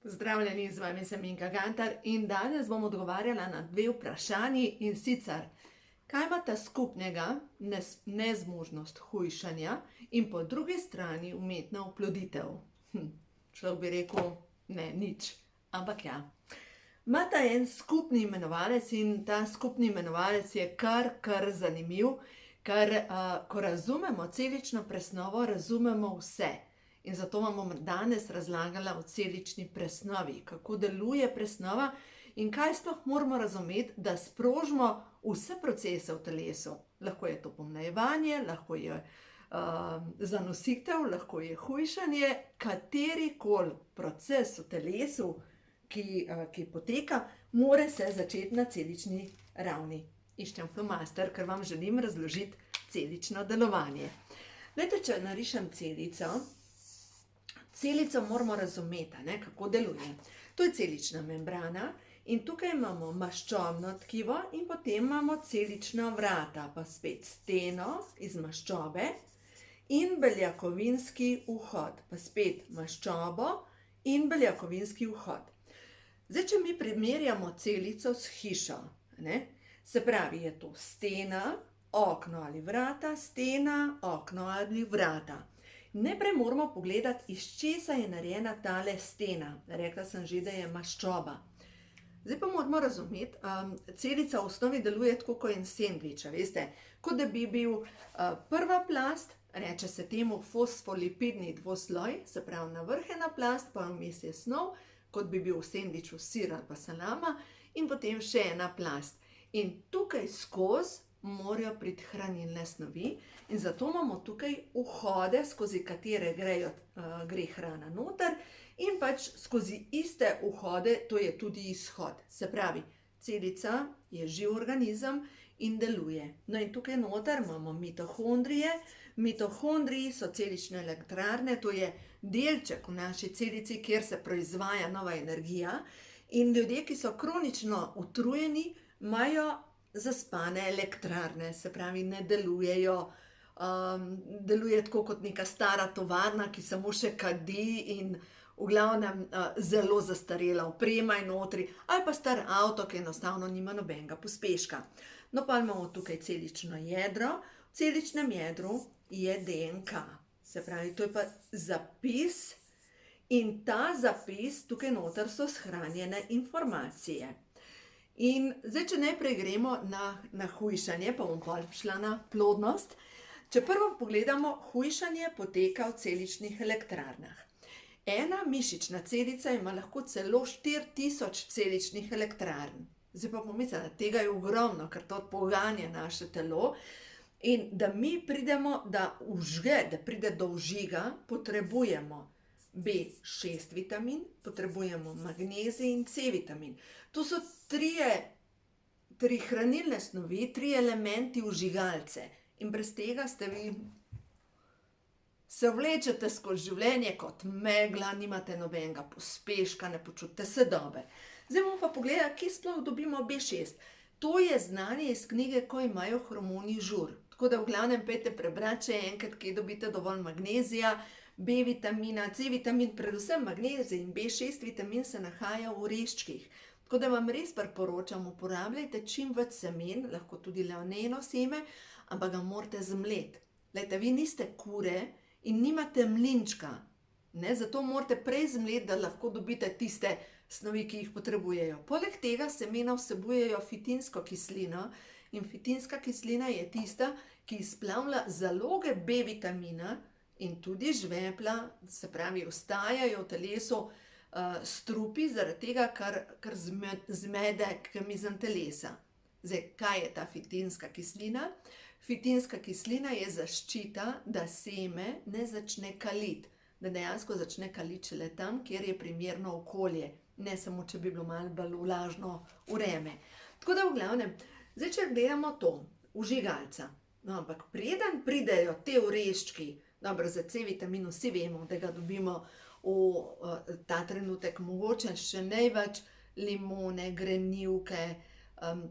Pozdravljeni, z vami sem Inka Gantar in danes bom odgovarjala na dve vprašanji, in sicer, kaj imata skupnega nezmožnost hujšanja in po drugi strani umetna oploditev? Človek bi rekel, ne, nič, ampak ja. Imata en skupni imenovalec in ta skupni imenovalec je kar zanimiv, ker ko razumemo celično presnovo, razumemo vse. In zato vam bom danes razlagala o celični presnovi, kako deluje presnova in kaj sploh moramo razumeti, da sprožimo vse procese v telesu. Lahko je to pomlajevanje, lahko je zanositev, lahko je hujšanje, katerikoli proces v telesu, ki poteka, mora se začeti na celični ravni. Iščem flomaster, ker vam želim razložiti celično delovanje. Glejte, če narišem celico moramo razumeti, kako deluje. To je celična membrana in tukaj imamo maščobno tkivo in potem imamo celična vrata, pa spet steno iz maščobe in beljakovinski vhod, pa spet maščobo in beljakovinski vhod. Zdaj, če mi primerjamo celico s hišo, se pravi, je to stena, okno ali vrata, stena, okno ali vrata. Najprej moramo pogledati, iz česa je narejena tale stena. Rekla sem že, da je maščoba. Zdaj pa moramo razumeti, celica v osnovi deluje tako kot en sendvič, veste, kot da bi bil prva plast, reče se temu fosfolipidni dvosloj, se pravi na vrh ena plast, pa vmes je snov, kot bi bil v sendviču sir ali pa salama, in potem še ena plast. In tukaj skozi morajo priti hranilne snovi in zato imamo tukaj vhode, skozi katere gre hrana noter, in pač skozi iste vhode, to je tudi izhod. Se pravi, celica je živ organizem in deluje. No in tukaj noter imamo mitohondrije. Mitohondriji so celične elektrarne, to je delček v naši celici, kjer se proizvaja nova energija, in ljudje, ki so kronično utrujeni, imajo zaspane elektrarne, se pravi, ne delujejo, deluje tako kot neka stara tovarna, ki samo še kadi in v glavnem zelo zastarela oprema je notri, ali pa star avto, ki enostavno nima nobenega pospeška. No, pa imamo tukaj celično jedro. V celičnem jedru je DNK, se pravi, to je pa zapis, in ta zapis, tukaj noter so shranjene informacije. In zdaj, če najprej gremo na hujšanje, pa bom pol šla na plodnost. Če prvo pogledamo, hujšanje poteka v celičnih elektrarnah. Ena mišična celica ima lahko celo 4000 celičnih elektrarn. Zdaj pa pomislite, da tega je ogromno, ker to poganja naše telo. In da mi pridemo, da pride do vžiga, potrebujemo B6 vitamin, potrebujemo magnezij in C vitamin. To so tri hranilne snovi, 3 elementi vžigalce. In brez tega se vlečete skozi življenje kot megla, nimate nobenega pospeška, ne počutite se dobro. Zdaj bomo pa pogledali, kje sploh dobimo B6. To je znanje iz knjige Ko imajo hormoni žur. Tako da v glavnem pejte prebrati še enkrat, kje dobite dovolj magnezija, B vitamina, C vitamin, predvsem magnezij in B6 vitamin se nahaja v oreščkih. Tako da vam res priporočam, uporabljajte čim več semen, lahko tudi levneno seme, ampak ga morate zmleti. Glejte, vi niste kure in nimate mlinčka, zato morate prej zmleti, da lahko dobite tiste snovi, ki jih potrebujejo. Poleg tega semena vsebujejo fitinsko kislino in fitinska kislina je tista, ki izplavlja zaloge B vitamina in tudi žvepla, se pravi, ostajajo v telesu strupi, zaradi tega, ker zmede kemizen telesa. Zdaj, kaj je ta fitinska kislina? Fitinska kislina je zaščita, da seme ne začne kaliti, da dejansko začne kaliti šele tam, kjer je primerno okolje, ne samo, če bi bilo malo bolj vlažno vreme. Tako da v glavnem, zdaj, če gledamo to, vžigalca, no, ampak preden pridejo te oreščki, dobro, za C vitamin vsi vemo, da ga dobimo v ta trenutek mogoče še največ limone, grenivke,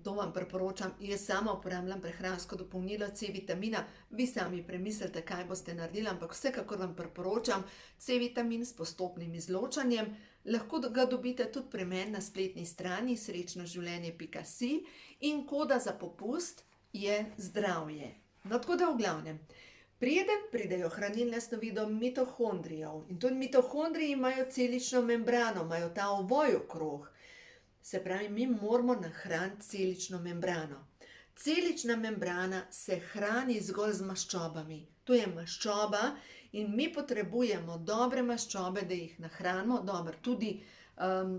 to vam priporočam. Jaz sama uporabljam prehransko dopolnilo C vitamina, vi sami premislite, kaj boste naredili, ampak vsekakor vam priporočam C vitamin s postopnim izločanjem, Lahko ga dobite tudi pri meni na spletni strani srečnoživljenje.si in koda za popust je zdravje. No, tako da v glavnem, preden pridejo hranilne snovi do mitohondrijev, in tudi mitohondriji imajo celično membrano, imajo ta ovoj okrog, se pravi, mi moramo nahraniti celično membrano. Celična membrana se hrani zgolj z maščobami. To je maščoba in mi potrebujemo dobre maščobe, da jih nahranimo. Dobro, tudi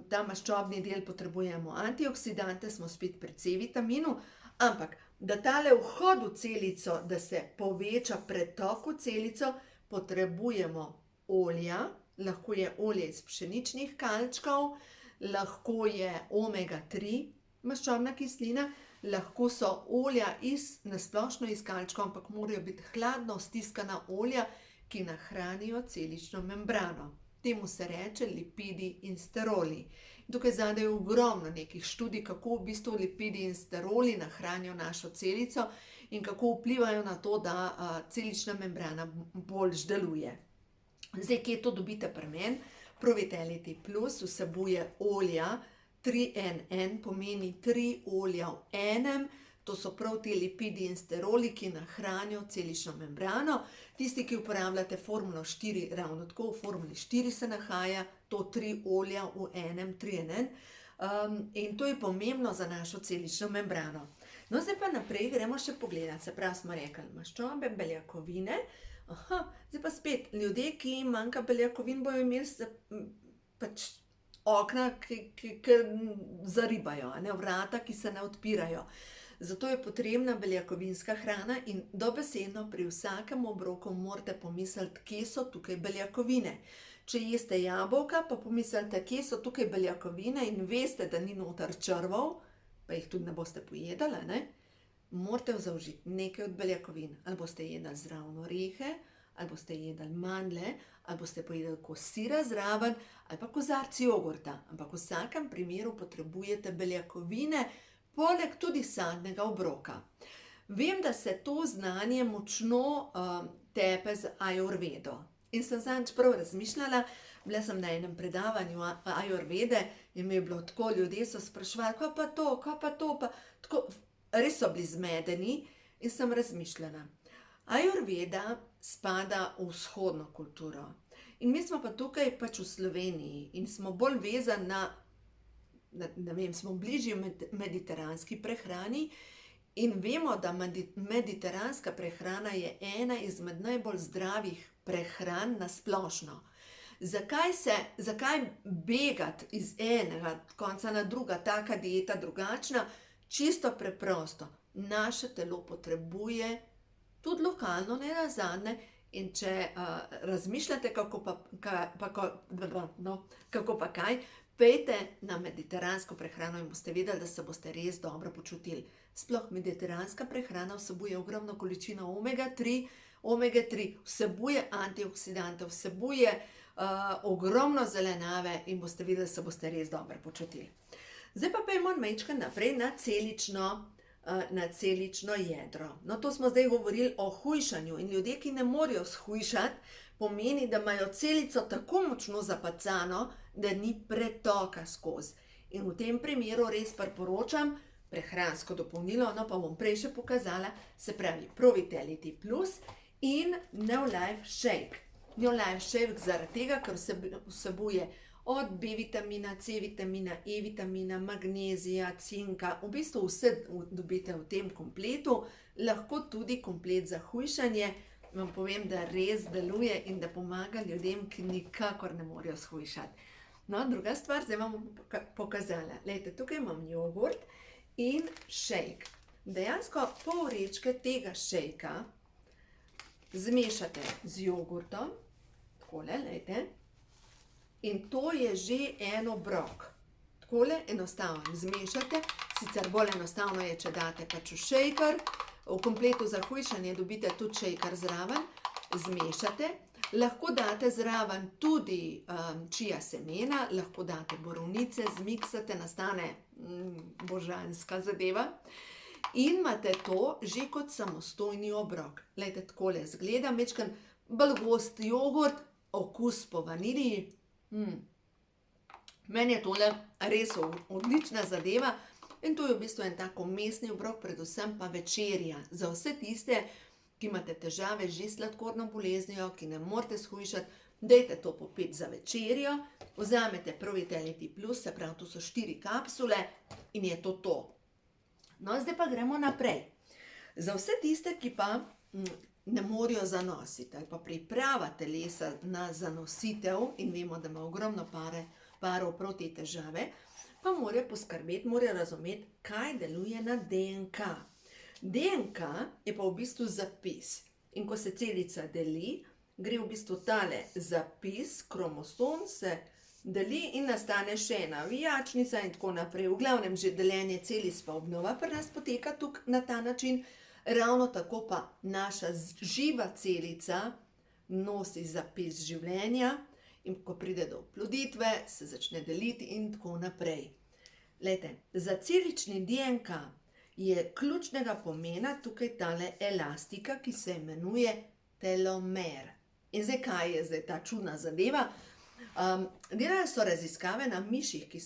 ta maščobni del potrebujemo antioksidante, smo spet pri C-vitaminu, ampak da tale vhod v celico, da se poveča pretok v celico, potrebujemo olja, lahko je olje iz pšeničnih kalčkov, lahko je omega 3 maščobna kislina, lahko so olja nasplošno iz kalčkov, ampak morajo biti hladno stiskana olja, ki nahranijo celično membrano. Temu se reče lipidi in steroli. Tukaj zadaj je ogromno nekih študij, kako v bistvu lipidi in steroli nahranijo našo celico in kako vplivajo na to, da celična membrana boljš deluje. Zdaj, kje to dobite pri meni? Provitality Plus vsebuje olja 3NN, pomeni 3 olja v enem. To so prav ti lipidi in steroli, ki nahranijo celično membrano. Tisti, ki uporabljate formulo 4, ravno tako v formuli 4 se nahaja to 3 olja v enem, 3NN. In to je pomembno za našo celično membrano. No, zdaj pa naprej gremo še pogledati. Se pravi, smo rekli maščobe, beljakovine. Zdaj pa spet, ljudje, ki jim manjka beljakovin, bojo imeli pač okna, ki zaribajo, vrata, ki se ne odpirajo. Zato je potrebna beljakovinska hrana in dobesedno pri vsakem obroku morate pomisliti, kje so tukaj beljakovine. Če jeste jabolka, pa pomislite, kje so tukaj beljakovine in veste, da ni noter črvov, pa jih tudi ne boste pojedali, ne? Morate zaužiti nekaj od beljakovin. Ali boste jedli zraven orehe, ali boste jedli mandlje, ali boste pojedli kos sira zraven, ali pa kozarci jogurta. Ampak v vsakem primeru potrebujete beljakovine, poleg tudi sadnega obroka. Vem, da se to znanje močno tepe z ajurvedo. In sem zadnjič prav razmišljala, bila sem na enem predavanju ajurvede in mi je bilo tako, ljudje so spraševali, kaj pa to, pa tako, res so bili zmedeni in sem razmišljala. Ajurveda spada v vzhodno kulturo. In mi smo pa tukaj pač v Sloveniji in smo bolj vezani smo bližje mediteranski prehrani in vemo, da mediteranska prehrana je ena izmed najbolj zdravih prehran na splošno. Zakaj begati iz enega konca na druga, taka dieta drugačna? Čisto preprosto. Naše telo potrebuje tudi lokalno, ne nazadnje, in če razmišljate, kako pa kaj, pejte na mediteransko prehrano in boste vedeli, da se boste res dobro počutili. Sploh mediteranska prehrana vsebuje ogromno količino omega 3. Omega 3 vsebuje antioksidante, vsebuje ogromno zelenjave in boste videli, da se boste res dobro počutili. Zdaj pa pojmo majčkeno naprej na celično jedro. No, to smo zdaj govorili o hujšanju in ljudje, ki ne morejo shujšati, pomeni, da imajo celico tako močno zapacano, da ni pretoka skozi. In v tem primeru res priporočam prehransko dopolnilo, no pa bom prej še pokazala, se pravi Provitality Plus in Neolife Shake. Neolife Shake zaradi tega, ker vsebuje od B vitamina, C vitamina, E vitamina, magnezija, cinka, v bistvu vse dobite v tem kompletu, lahko tudi komplet za hujšanje. Vam povem, da res deluje in da pomaga ljudem, ki nikakor ne morejo shujšati. No, druga stvar, zdaj vam bom pokazala. Glejte, tukaj imam jogurt in šejk. Dejansko pol vrečke tega šejka zmešate z jogurtom, takole, glejte, in to je že en obrok. Takole enostavno zmešate, sicer bolj enostavno je, če date pač v šejker. V kompletu za hujšanje dobite tudi šejker zraven, zmešate. Lahko date zraven tudi čija semena, lahko date borovnice, zmiksate, nastane božanska zadeva. In imate to že kot samostojni obrok. Glejte, takole izgleda, majčkeno bolj gost jogurt, okus po vaniliji. Meni je tole res odlična zadeva in to je v bistvu en tak vmesni obrok, predvsem pa večerja. Za vse tiste, ki imate težave že s sladkorno boleznijo, ki ne morete shujšati, dajte to popiti za večerjo, vzamete Pro-Vitality Plus, se pravi, to so 4 kapsule in je to to. No, zdaj pa gremo naprej. Za vse tiste, ki pa ne morejo zanositi ali pa priprava telesa na zanositev in vemo, da ima ogromno parov prav te težave, pa morajo poskrbeti, morajo razumeti, kaj deluje na DNK. DNK je pa v bistvu zapis. In ko se celica deli, gre v bistvu tale zapis, kromosom se deli in nastane še ena vijačnica in tako naprej. V glavnem že deljenje celic pa obnova pri nas poteka tukaj na ta način. Ravno tako pa naša živa celica nosi zapis življenja in ko pride do oploditve, se začne deliti in tako naprej. Glejte, za celični DNK je ključnega pomena tukaj tale elastika, ki se imenuje telomer. In zdaj, kaj je zdaj ta čudna zadeva? Delali so raziskave na miših, ki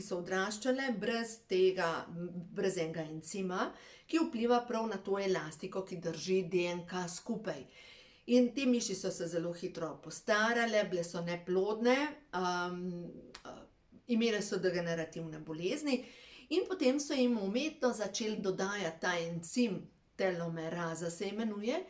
so odraščale brez enega encima, ki vpliva prav na to elastiko, ki drži DNK skupaj. In te miši so se zelo hitro postarale, bile so neplodne, imele so degenerativne bolezni in potem so jim umetno začeli dodajati ta encim, telomeraza se imenuje,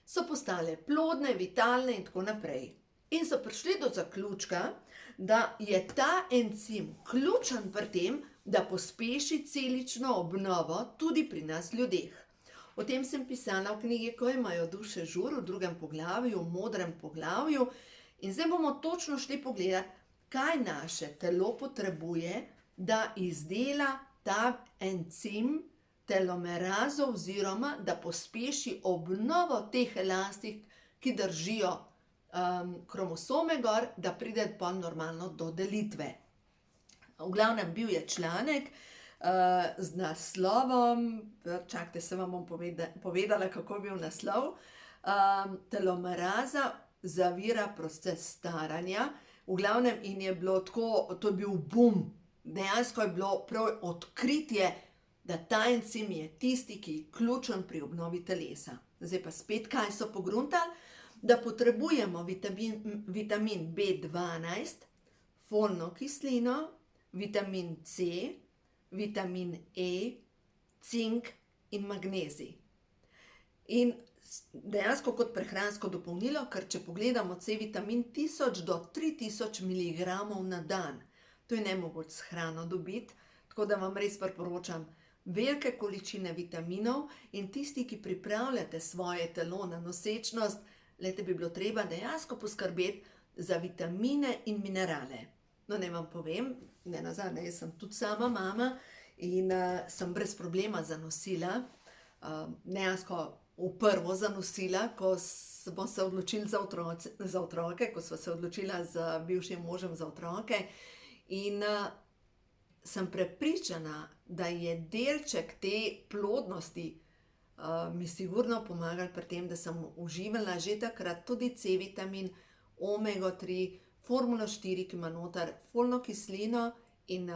so postale plodne, vitalne in tako naprej. In so prišli do zaključka, da je ta encim ključen pri tem, da pospeši celično obnovo tudi pri nas ljudeh. O tem sem pisala v knjigi Ko imajo duše žur, v 2. poglavju, v modrem poglavju. In zdaj bomo točno šli pogledati, kaj naše telo potrebuje, da izdela ta encim telomerazo oziroma da pospeši obnovo teh elastik, ki držijo kromosome gor, da pride pa normalno do delitve. V glavnem bil je članek z naslovom, čakajte, se vam bom povedala, kako je bil naslov, telomeraza zavira proces staranja. V glavnem in je bilo tako, to je bil boom, dejansko je bilo prav odkritje, da ta encim je tisti, ki je ključen pri obnovi telesa. Zdaj pa spet, kaj so pogruntali? Da potrebujemo vitamin B12, folno kislino, vitamin C, vitamin E, cink in magnezij. In dejansko kot prehransko dopolnilo, ker če pogledamo C-vitamin 1000 do 3000 mg na dan, to je nemogoče s hrano dobiti, tako da vam res priporočam velike količine vitaminov in tisti, ki pripravljate svoje telo na nosečnost, lejte, bi bilo treba dejansko poskrbeti za vitamine in minerale. No, ne vam povem, ne nazadnje, jaz sem tudi sama mama in sem brez problema zanosila, dejansko v prvo zanosila, ko smo se odločili za otroke, ko sva se odločila z bivšim možem za otroke in sem prepričana, da je delček te plodnosti mi sigurno pomagali pri tem, da sem uživala že takrat tudi C-vitamin, omega 3, formulo 4, ki ima noter folno kislino in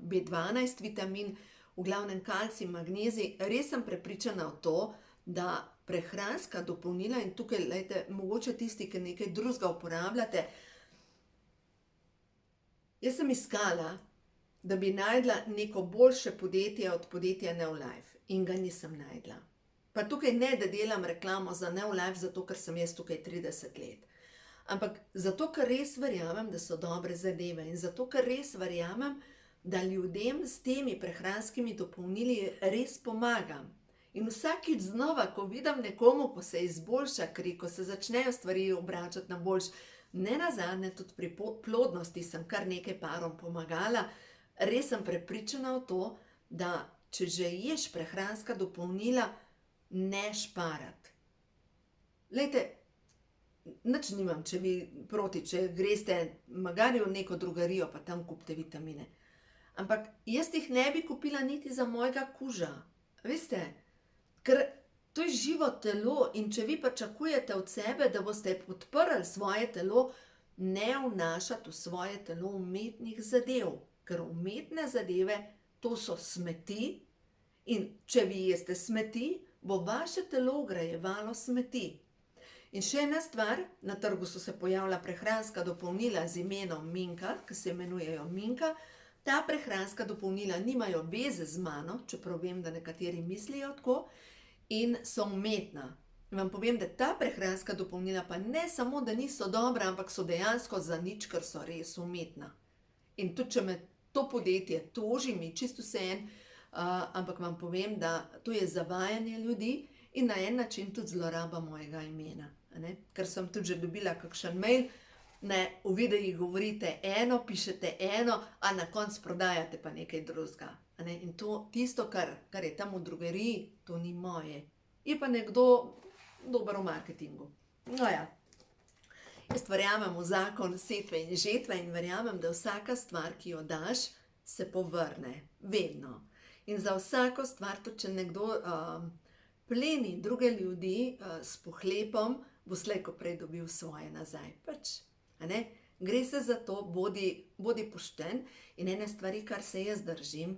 B12 vitamin, v glavnem kalcij, magnezij. Res sem prepričana v to, da prehranska dopolnila in tukaj, lejte, mogoče tisti, ki nekaj drugega uporabljate. Jaz sem iskala, da bi najdla neko boljše podjetje od podjetja Neolife in ga nisem najdla. Pa tukaj ne, da delam reklamo za Neolife, zato ker sem jaz tukaj 30 let. Ampak zato, ker res verjamem, da so dobre zadeve in zato, ker res verjamem, da ljudem s temi prehranskimi dopolnili res pomagam. In vsakič znova, ko vidim nekomu, ko se izboljša kri, ko se začnejo stvari obračati na boljše, ne nazadnje tudi pri plodnosti sem kar nekaj parom pomagala, res sem prepričana v to, da če že ješ prehranska dopolnila, ne šparati. Glejte, nič nimam, če vi proti, če greste magari v neko drugarijo, pa tam kupite vitamine. Ampak jaz jih ne bi kupila niti za mojega kuža. Veste, ker to je živo telo in če vi pričakujete od sebe, da boste podprli svoje telo, ne vnašati v svoje telo umetnih zadev, ker umetne zadeve, to so smeti in če vi jeste smeti, bo vaše telo vgrajevalo smeti. In še ena stvar, na trgu so se pojavila prehranska dopolnila z imenom Minka, ki se imenujejo Minka. Ta prehranska dopolnila nimajo veze z mano, čeprav vem, da nekateri mislijo tako, in so umetna. In vam povem, da ta prehranska dopolnila pa ne samo, da niso dobra, ampak so dejansko za nič, ker so res umetna. In tudi, če me to podjetje toži, mi čisto vseeno, ampak vam povem, da to je zavajanje ljudi in na en način tudi zloraba mojega imena. Ker sem tudi že dobila kakšen mail, v videih govorite eno, pišete eno, a na koncu prodajate pa nekaj drugega. In to, tisto, kar je tam v drogeriji, to ni moje. Je pa nekdo dober v marketingu. No ja, jaz verjamem v zakon setve in žetve in verjamem, da vsaka stvar, ki jo daš, se povrne. Vedno. In za vsako stvar, tudi če nekdo pleni druge ljudi s pohlepom, bo slej ko prej dobil svoje nazaj. Gre se za to, bodi pošten in ene stvari, kar se jaz držim,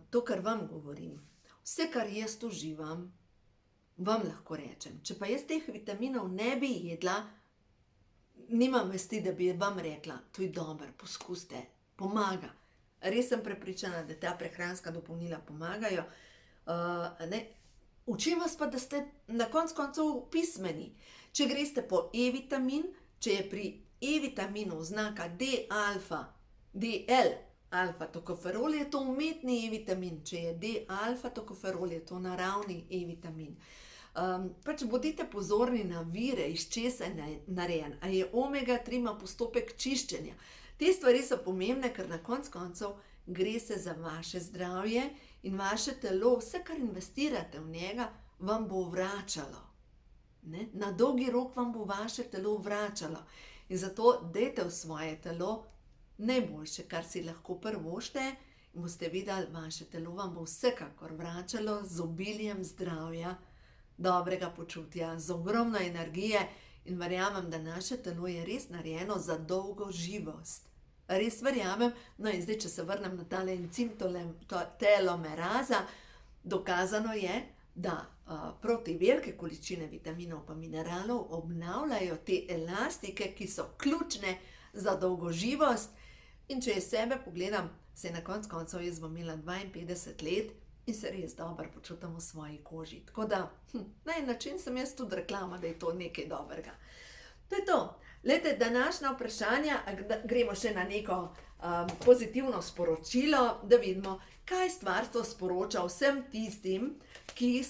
to, kar vam govorim. Vse, kar jaz uživam, vam lahko rečem. Če pa jaz teh vitaminov ne bi jedla, nimam vesti, da bi vam rekla, to je dobro, poskusite, pomaga. Res sem prepričana, da ta prehranska dopolnila pomagajo. Učim vas pa, da ste na koncu pismeni. Če greste po E-vitamin, če je pri E-vitaminu znaka D-alfa, DL, alfa-tokoferol, je to umetni E-vitamin. Če je D-alfa-tokoferol, je to naravni E-vitamin. Bodite pozorni na vire, iz česa je narejen. A je omega-3 ima postopek čiščenja. Te stvari so pomembne, ker na koncu gre se za vaše zdravje in vaše telo, vse, kar investirate v njega, vam bo vračalo. Na dolgi rok vam bo vaše telo vračalo. In zato dajte v svoje telo najboljše, kar si lahko privoščite, in boste videli, vaše telo vam bo vsekakor vračalo z obiljem zdravja, dobrega počutja, z ogromno energije in verjamem, da naše telo je res narejeno za dolgo živost. Res verjamem, no in zdaj, če se vrnem na tale encim telomeraza, dokazano je, da proti velike količine vitaminov pa mineralov obnavljajo te elastike, ki so ključne za dolgoživost. In če jaz sebe pogledam, se na koncu jaz bom imela 52 let in se res dobro počutim v svoji koži. Tako da, na en način sem jaz tudi reklama, da je to nekaj dobrega. To je to. Glejte, današnja vprašanja, gremo še na neko pozitivno sporočilo, da vidimo, kaj stvarstvo sporoča vsem tistim, ki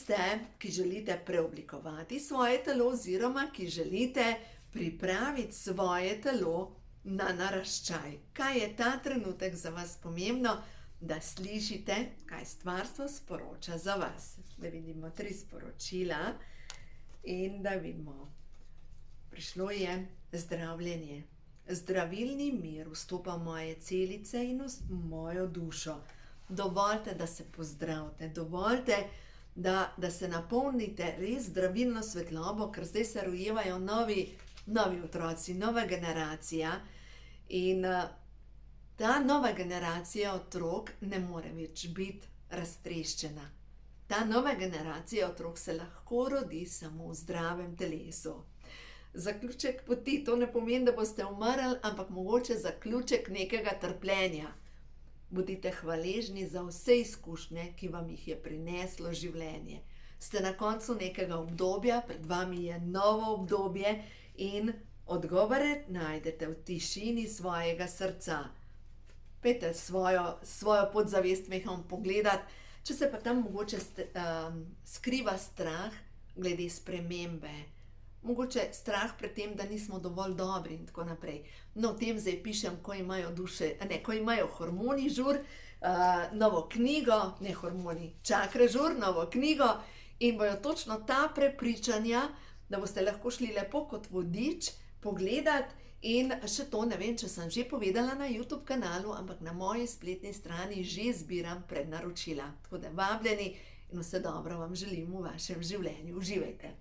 želite preoblikovati svoje telo oziroma ki želite pripraviti svoje telo na naraščaj. Kaj je ta trenutek za vas pomembno, da slišite, kaj stvarstvo sporoča za vas. Da vidimo 3 sporočila in da vidimo. Prišlo je zdravljenje. Zdravilni mir vstopa v moje celice in v mojo dušo. Dovolite, da se pozdravite, dovolite, da se napolnite res zdravilno svetlobo, ker zdaj se rojevajo novi otroci, nova generacija. In ta nova generacija otrok ne more več biti raztreščena. Ta nova generacija otrok se lahko rodi samo v zdravem telesu. Zaključek poti, to ne pomeni, da boste umrli, ampak mogoče zaključek nekega trpljenja. Bodite hvaležni za vse izkušnje, ki vam jih je prineslo življenje. Ste na koncu nekega obdobja, pred vami je novo obdobje in odgovore najdete v tišini svojega srca. Pejte svojo podzavest mehom pogledati, če se pa tam mogoče skriva strah glede spremembe. Mogoče strah pred tem, da nismo dovolj dobri in tako naprej. No, o tem zdaj pišem, ko imajo hormoni žur, novo knjigo, ne hormoni, čakre žur, novo knjigo in bojo točno ta prepričanja, da boste lahko šli lepo kot vodič pogledati in še to, ne vem, če sem že povedala na YouTube kanalu, ampak na moji spletni strani že zbiram prednaročila. Tako da vabljeni in vse dobro vam želim v vašem življenju. Uživajte!